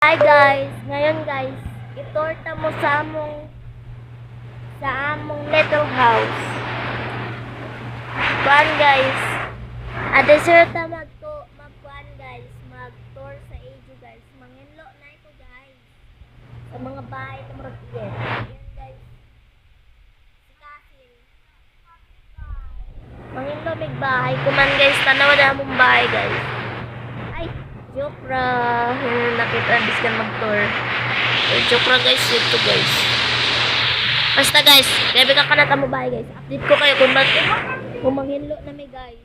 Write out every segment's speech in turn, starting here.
Hi guys, ngayon guys, itorta mo sa among little house. Kuan guys, adeserta magkuan guys, mag-tour sa Eju guys. Manginlo na ito guys. Sa mga bahay ng Rotier. Yan guys. Si Kasil. Manginlo may bahay. Kuman guys, tanaw na mong bahay guys. Ay, joke ra. Nakita diskan mag-tour. So, joke ra guys, ito guys. Basta guys, grabe ka kanata mo bahay guys. Update ko kayo kung manghinlo na may guys.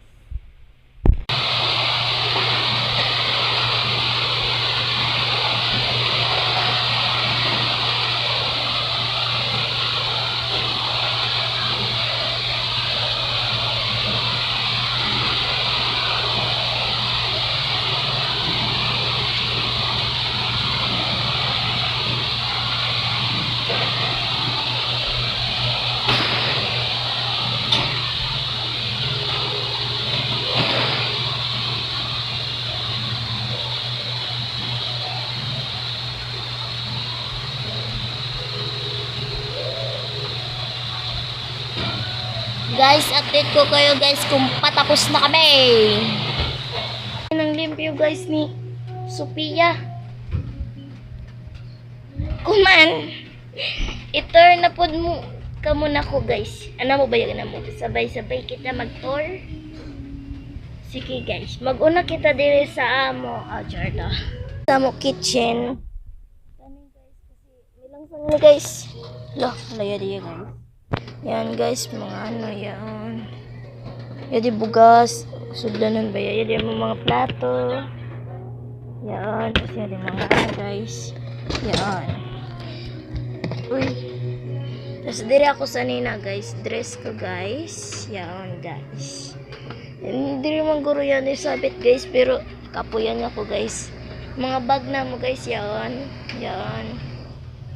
Guys, update ko kayo guys kung patapos na kami. Nang limpyo guys ni Sophia. Kuman, i-tour na po mo ka muna ko guys. Ano mo ba yung mo? Sabay-sabay kita mag-tour. Sige guys, mag-una kita dire sa amo. Jarda. Sa amo kitchen. Kanin guys, kasi milang sang ni guys. Lah, laya diya guys. Yan guys, mga ano yan. Yadi bugas, sudlanan ba yan? Yadi mga plato. Yan, kasi yadi mga ano guys. Yan. Uy. Tapos dire ako sa nina guys. Dress ko guys. Yan guys. Hindi man guro yan isabit guys. Pero kapuyan ako guys. Mga bag na mo guys. Yan. Yan.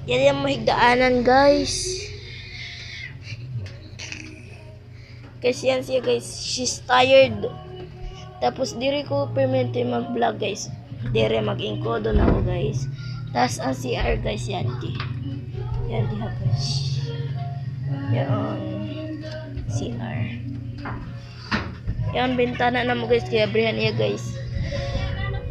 Yan yung mahigdaanan guys. Kasi yan siya guys, she's tired. Tapos diri ko permanente mag-vlog guys. Dire mag-encodo na ako guys. Tapos ang CR guys yan di. Yan di ha guys. Yan. CR. Yan bintana na mo guys. Kaya abrihan niya guys.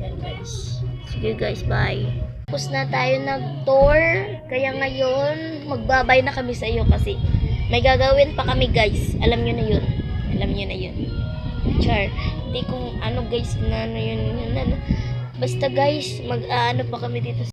Yan guys. Sige guys, bye. Tapos na tayo nag-tour. Kaya ngayon, magbabay na kami sa iyo kasi may gagawin pa kami guys. Alam nyo na yun. Alam nyo na yun. Char. Hindi kung ano guys na ano yun. Basta guys, mag-ano pa kami dito.